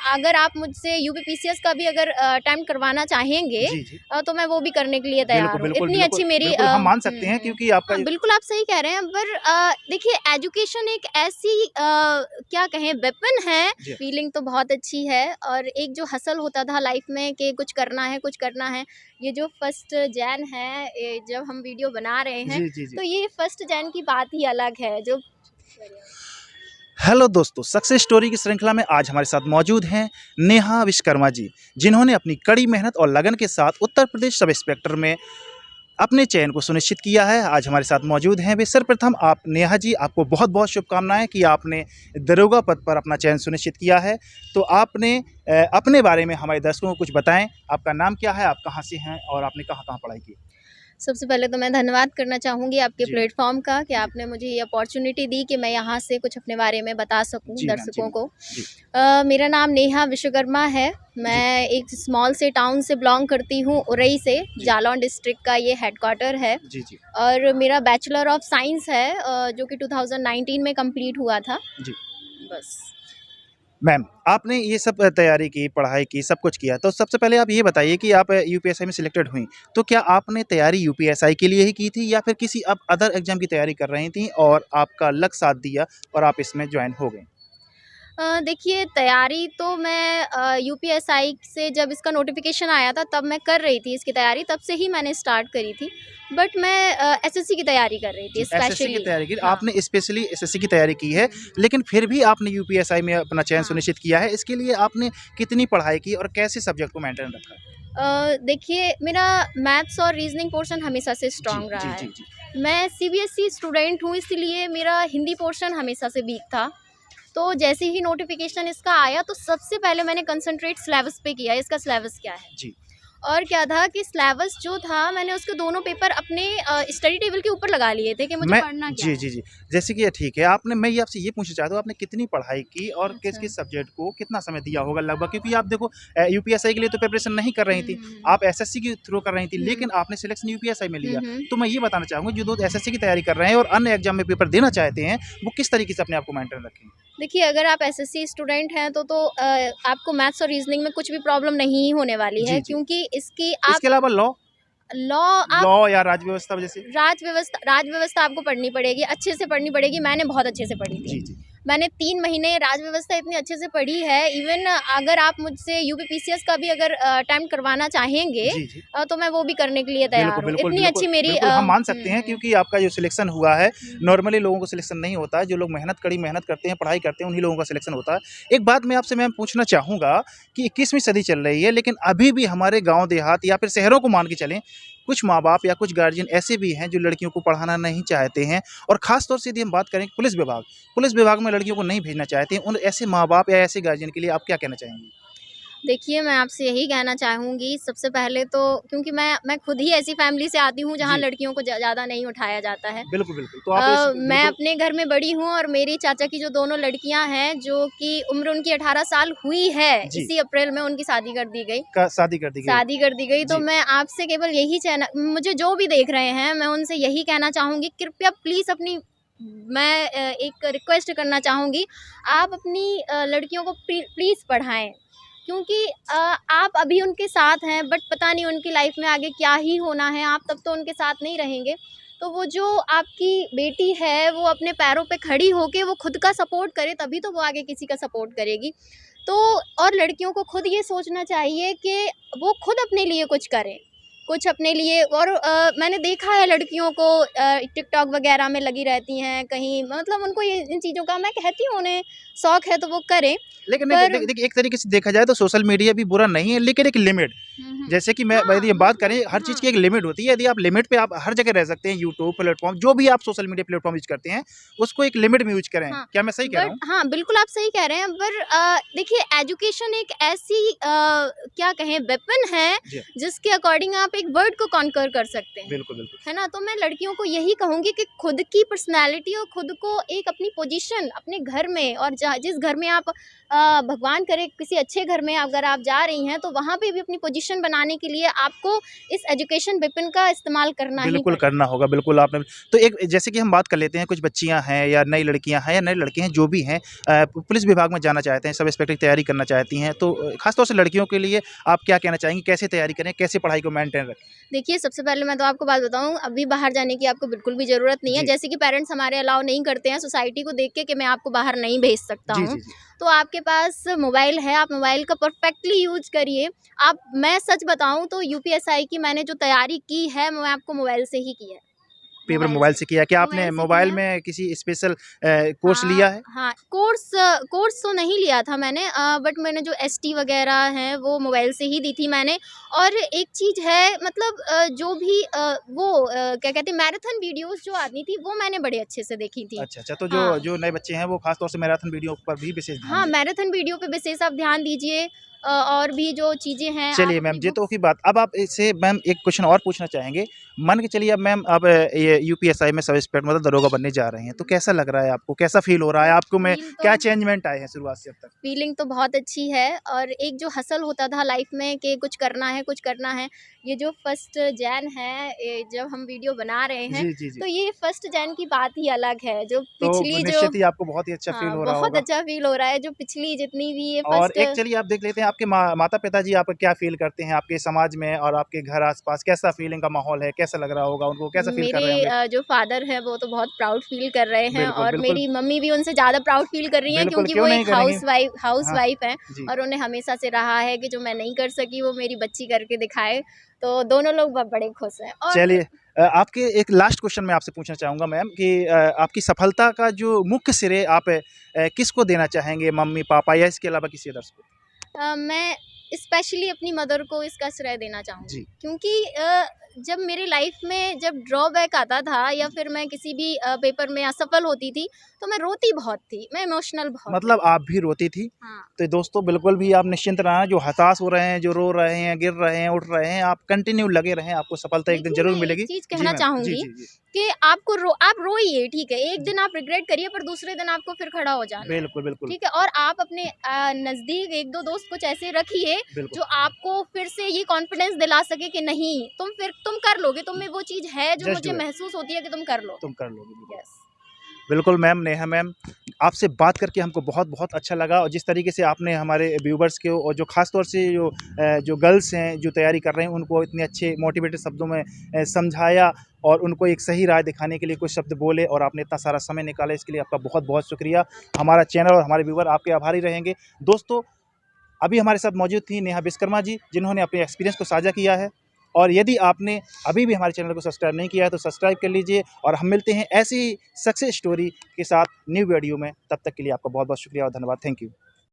अगर आप मुझसे यूपीपीसीएस का भी अगर अटेम्प्ट करवाना चाहेंगे जी, जी। तो मैं वो भी करने के लिए तैयार हूँ। बिल्कुल, इतनी अच्छी मेरी बिल्कुल हम मान सकते हैं क्योंकि आपका हाँ, बिल्कुल आप सही कह रहे हैं। पर देखिए एजुकेशन एक ऐसी क्या कहें वेपन है। जी। फीलिंग तो बहुत अच्छी है और एक जो हसल होता था लाइफ में कि कुछ करना है, कुछ करना है। ये जो फर्स्ट जैन है जब हम वीडियो बना रहे हैं जी, जी, जी। तो ये फर्स्ट जैन की बात ही अलग है जो हेलो दोस्तों, सक्सेस स्टोरी की श्रृंखला में आज हमारे साथ मौजूद हैं नेहा विश्वकर्मा जी, जिन्होंने अपनी कड़ी मेहनत और लगन के साथ उत्तर प्रदेश सब इंस्पेक्टर में अपने चयन को सुनिश्चित किया है। आज हमारे साथ मौजूद हैं वे। सर्वप्रथम आप नेहा जी, आपको बहुत बहुत शुभकामनाएं कि आपने दरोगा पद पर अपना चयन सुनिश्चित किया है। तो आपने अपने बारे में हमारे दर्शकों को कुछ बताएं। आपका नाम क्या है, आप कहाँ से हैं और आपने कहाँ कहाँ पढ़ाई की? सबसे पहले तो मैं धन्यवाद करना चाहूँगी आपके जी। प्लेटफॉर्म का कि आपने मुझे ये अपॉर्चुनिटी दी कि मैं यहाँ से कुछ अपने बारे में बता सकूँ जी मैम, जी दर्शकों मैम। को। जी। मेरा नाम नेहा विश्वकर्मा है। मैं एक स्मॉल से टाउन से बिलोंग करती हूँ, उरई से। जालौन डिस्ट्रिक्ट का ये हेडक्वार्टर है। जी, जी। और मेरा बैचलर ऑफ साइंस है जो कि 2019 में कंप्लीट हुआ था। जी। बस। मैम, आपने ये सब तैयारी की, पढ़ाई की, सब कुछ किया, तो सबसे पहले आप ये बताइए कि आप यूपीएसआई में सिलेक्टेड हुईं, तो क्या आपने तैयारी यूपीएसआई के लिए ही की थी या फिर किसी आप अदर एग्ज़ाम की तैयारी कर रही थीं और आपका लक साथ दिया और आप इसमें जॉइन हो गईं? देखिए तैयारी तो मैं यूपीएसआई से जब इसका नोटिफिकेशन आया था तब मैं कर रही थी इसकी तैयारी, तब से ही मैंने स्टार्ट करी थी। बट मैं एसएससी की तैयारी कर रही थी जी, एसएससी की स्पेशली। तैयारी की। हाँ। आपने स्पेशली एसएससी की तैयारी की है, लेकिन फिर भी आपने यूपीएसआई में अपना चयन हाँ। सुनिश्चित किया है। इसके लिए आपने कितनी पढ़ाई की और कैसे सब्जेक्ट को मेंटेन रखा? देखिए मेरा मैथ्स और रीजनिंग पोर्शन हमेशा से जी, स्ट्रांग रहा जी, है। जी, जी। मैं सीबीएसई स्टूडेंट हूँ इसलिए मेरा हिंदी पोर्शन हमेशा से वीक था। तो जैसे ही नोटिफिकेशन इसका आया तो सबसे पहले मैंने कंसंट्रेट सिलेबस पे किया, इसका सिलेबस क्या है। जी। और क्या था कि सिलेबस जो था मैंने उसके दोनों पेपर अपने स्टडी टेबल के ऊपर लगा लिए थे कि मुझे मैं पढ़ना क्या जी, है। जी, जी। जैसे कि ये ठीक है, आपने मैं ये आपसे ये पूछना चाहता हूँ, आपने कितनी पढ़ाई की और अच्छा। किस-किस सब्जेक्ट को कितना समय दिया होगा लगभग? क्योंकि आप देखो यूपीएसआई के लिए तो प्रिपरेशन नहीं कर रही थी, हुँ। आप एसएससी के थ्रू कर रही थी, हुँ। लेकिन आपने सिलेक्शन यूपीएसआई में हुँ, लिया। हुँ। तो मैं ये बताना चाहूँगा, जो लोग एसएससी की तैयारी कर रहे हैं और अन्य एग्ज़ाम में पेपर देना चाहते हैं, वो किस तरीके से अपने आप को मेंटेन रखें? देखिए अगर आप एसएससी स्टूडेंट हैं आपको मैथ्स और रीजनिंग में कुछ भी प्रॉब्लम नहीं होने वाली है जी, जी। क्योंकि इसकी आप इसके अलावा लॉ लॉ आप लॉ या राज्य व्यवस्था जैसे? राज व्यवस्था आपको पढ़नी पड़ेगी, अच्छे से पढ़नी पड़ेगी। मैंने बहुत अच्छे से पढ़ी थी। जी, जी। मैंने 3 महीने राज व्यवस्था इतनी अच्छे से पढ़ी है। इवन अगर आप मुझसे यूपीपीसीएस का भी अगर अटेम्प्ट करवाना चाहेंगे जी, जी। तो मैं वो भी करने के लिए बिल्कुल, तैयार हूँ। बिल्कुल, इतनी बिल्कुल, अच्छी मेरी बिल्कुल हम मान सकते हैं क्योंकि आपका जो सिलेक्शन हुआ है, हुँ। नॉर्मली लोगों को सिलेक्शन नहीं होता है, जो लोग कड़ी मेहनत करते हैं, पढ़ाई करते हैं, उन्हीं लोगों का सिलेक्शन होता है। एक बात मैं आपसे मैम पूछना चाहूँगा कि 21वीं सदी चल रही है, लेकिन अभी भी हमारे गाँव देहात या फिर शहरों को मान के चलें, कुछ माँ-बाप या कुछ गार्जियन ऐसे भी हैं जो लड़कियों को पढ़ाना नहीं चाहते हैं और ख़ास तौर से यदि हम बात करें पुलिस विभाग में लड़कियों को नहीं भेजना चाहते हैं, उन ऐसे माँ-बाप या ऐसे गार्जियन के लिए आप क्या कहना चाहेंगी? देखिए, मैं आपसे यही कहना चाहूँगी सबसे पहले तो क्योंकि मैं खुद ही ऐसी फैमिली से आती हूँ जहाँ जी। लड़कियों को ज़्यादा नहीं उठाया जाता है। बिल्कुल, बिल्कुल। तो आप इस मैं बिल्कुल अपने घर में बड़ी हूँ और मेरी चाचा की जो दोनों लड़कियाँ हैं जो कि उम्र उनकी 18 साल हुई है, जी, इसी अप्रैल में उनकी शादी कर दी गई। का शादी कर दी गई। शादी कर दी गई तो जी। मैं आपसे केवल यही कहना मुझे जो भी देख रहे हैं मैं उनसे यही कहना चाहूँगी कृपया प्लीज़ अपनी मैं एक रिक्वेस्ट करना चाहूँगी आप अपनी लड़कियों को प्लीज़ पढ़ाएँ। क्योंकि आप अभी उनके साथ हैं बट पता नहीं उनकी लाइफ में आगे क्या ही होना है, आप तब तो उनके साथ नहीं रहेंगे। तो वो जो आपकी बेटी है वो अपने पैरों पे खड़ी होके वो खुद का सपोर्ट करे तभी तो वो आगे किसी का सपोर्ट करेगी। तो और लड़कियों को खुद ये सोचना चाहिए कि वो खुद अपने लिए कुछ करें। कुछ अपने लिए और मैंने देखा है लड़कियों को टिकटॉक वगैरह में लगी रहती हैं कहीं मतलब उनको ये इन चीज़ों का मैं कहती हूँ उन्हें शौक है तो वो करें। लेकिन एक पर देखिए एक तरीके से देखा जाए तो सोशल मीडिया भी बुरा नहीं है, लेकिन एक लिमिट। जैसे कि मैं हाँ, यदि हम बात करें, मतलब हर चीज़ हाँ। की एक लिमिट होती है। यदि आप लिमिट पे आप हर जगह रह सकते हैं, यूट्यूब प्लेटफ़ॉर्म जो भी आप सोशल मीडिया प्लेटफ़ॉर्म यूज़ करते हैं, उसको एक लिमिट में यूज़ करें। हाँ, क्या मैं सही कह रहा बट हूँ? हाँ, बिल्कुल आप सही कह रहे हैं पर देखिए एजुकेशन एक ऐसी क्या कहें वेपन है जी, जिसके अकॉर्डिंग आप एक वर्ड को कॉन्कर कर सकते हैं। बिल्कुल, बिल्कुल। है ना? तो मैं लड़कियों को यही कहूँगी कि खुद की पर्सनैलिटी और खुद को एक अपनी पोजीशन अपने घर में और जिस घर में आप भगवान करे किसी अच्छे घर में अगर आप जा रही हैं तो वहाँ पे भी अपनी पोजीशन बना बनाने के लिए आपको इस एजुकेशन विपिन का इस्तेमाल करना ही बिल्कुल पड़ेगा। करना होगा, बिल्कुल आपने तो एक जैसे कि हम बात कर लेते हैं, कुछ बच्चियाँ हैं या नई लड़कियाँ हैं या नए लड़के हैं जो भी हैं पुलिस विभाग में जाना चाहते हैं, सब इंस्पेक्टर की तैयारी करना चाहती हैं, तो ख़ास तौर से लड़कियों के लिए आप क्या कहना चाहेंगी? कैसे तैयारी करें, कैसे पढ़ाई को मेंटेन रखें? देखिए, सबसे पहले मैं तो आपको बात बताऊँ, अभी बाहर जाने की आपको बिल्कुल भी ज़रूरत नहीं है। जी। जैसे कि पेरेंट्स हमारे अलाउ नहीं करते हैं सोसाइटी को देख के कि मैं आपको बाहर नहीं भेज सकता जी, हूँ। जी, जी। तो आपके पास मोबाइल है, आप मोबाइल का परफेक्टली यूज़ करिए। मैं सच बताऊँ तो यूपीएसआई की मैंने जो तैयारी की है, मैं आपको मोबाइल से ही की है। पेपर मोबाइल से किया है, क्या आपने मोबाइल से की मोबाइल है। में किसी स्पेशल कोर्स हाँ, लिया है? हाँ, कोर्स तो नहीं लिया था मैंने बट मैंने जो एसटी वगैरह हैं वो मोबाइल से ही दी थी मैंने। और एक चीज़ है मतलब जो भी क्या कहते हैं मैराथन वीडियोज़ जो आती थी वो मैंने बड़े अच्छे से देखी थी। अच्छा, अच्छा, तो जो हाँ। जो नए बच्चे हैं वो ख़ास तौर से मैराथन वीडियो पर भी विशेष ध्यान हाँ, दें। मैराथन वीडियो पे विशेष आप ध्यान दीजिए और भी जो चीज़ें हैं आप चलिए मैम, अपनी ये तो बुक्स। की बात। अब आप इससे मैम एक क्वेश्चन और पूछना चाहेंगे। मान के चलिए अब मैम आप ये यूपीएसआई में सब इंस्पेक्टर मतलब दरोगा बनने जा रहे हैं, तो कैसा लग रहा है आपको? कैसा फ़ील हो रहा है आपको में? फ़ील क्या तो चेंजमेंट आए हैं शुरुआत से अब तक? फीलिंग तो बहुत अच्छी है और एक जो हसल होता था लाइफ में कि कुछ करना है, कुछ करना है। ये जो फर्स्ट जैन है जब हम वीडियो बना रहे हैं, जी, जी, जी। तो ये फर्स्ट जैन की बात ही अलग है। जो तो पिछली जो निश्चित ही आपको बहुत ही अच्छा फ़ील हाँ, हो रहा बहुत होगा। अच्छा फ़ील हो रहा है। जो पिछली जितनी भी ये और फर्स्ट एक चलिए आप देख लेते हैं आपके माता-पिता जी आप क्या फ़ील करते हैं आपके समाज में और आपके घर आस-पास कैसा फ़ीलिंग का माहौल है? कैसा लग रहा होगा उनको? कैसा फ़ील कर मेरे रहे होंगे? जो फ़ादर हैं वो तो बहुत प्राउड फ़ील कर रहे हैं बिल्कुल, और बिल्कुल। मेरी मम्मी भी उनसे ज़्यादा प्राउड फ़ील कर रही हैं बिल्कुल, क्योंकि क्यों वो नहीं एक करेंगे? हाँ, हाउसवाइफ़ हैं जी। और उन्हें हमेशा से रहा है कि जो मैं नहीं कर सकी वो मेरी बच्ची करके दिखाए। तो दोनों लोग बड़े खुश हैं और चलिए आपके एक लास्ट क्वेश्चन मैं आपसे पूछना चाहूँगा मैम कि आपकी सफलता का जो मुख्य श्रेय आप किसको देना चाहेंगे? मम्मी-पापा या इसके अलावा किसी अदर्स को? मैं स्पेशली अपनी मदर को इसका श्रेय देना चाहूँगी जी, क्योंकि जब मेरी लाइफ में जब ड्रॉबैक आता था या जी। फिर मैं किसी भी पेपर में असफल होती थी तो मैं रोती बहुत थी, मैं इमोशनल बहुत थी। मतलब आप भी रोती थी। हाँ। तो दोस्तों बिल्कुल भी आप निश्चिंत रहें, जो हताश हो रहे हैं, जो रो रहे हैं, गिर रहे हैं, उठ रहे हैं, आप कंटिन्यू लगे रहें, आपको सफलता एक दिन देखिए, ज़रूर मैं एक मिलेगी। चीज़ जी कहना मैम। जी, चाहूँगी जी, जी। कि आप रोइए, ठीक है, एक जी। दिन आप रिग्रेट करिए पर दूसरे दिन आपको फिर खड़ा हो जाना है, बिल्कुल, बिल्कुल। ठीक है? और आप अपने नज़दीक 1-2 दोस्त कुछ ऐसे रखिए, बिल्कुल। जो आपको फिर से ये कॉन्फिडेंस दिला सके कि नहीं, तुम कर लोगे, तुम में वो चीज़ है जो जस्ट मुझे डू इट। महसूस होती है कि तुम कर लोगे। तुम कर लोगे, बिल्कुल। यस। बिल्कुल मैम, नेहा मैम, आपसे बात करके हमको बहुत-बहुत अच्छा लगा और जिस तरीके से आपने हमारे व्यूवर्स को और जो ख़ास तौर से जो गर्ल्स हैं, जो तैयारी कर रहे हैं, उनको इतने अच्छे मोटिवेटेड शब्दों में समझाया और उनको एक सही राह दिखाने के लिए कुछ शब्द बोले और आपने इतना सारा समय निकाला, इसके लिए आपका बहुत-बहुत शुक्रिया। हमारा चैनल और हमारे व्यूवर आपके आभारी रहेंगे। दोस्तों, अभी हमारे साथ मौजूद थी नेहा विश्वकर्मा जी, जिन्होंने अपने एक्सपीरियंस को साझा किया है और यदि आपने अभी भी हमारे चैनल को सब्सक्राइब नहीं किया है, तो सब्सक्राइब कर लीजिए और हम मिलते हैं ऐसी सक्सेस स्टोरी के साथ न्यू वीडियो में। तब तक के लिए आपका बहुत-बहुत शुक्रिया और धन्यवाद। Thank you.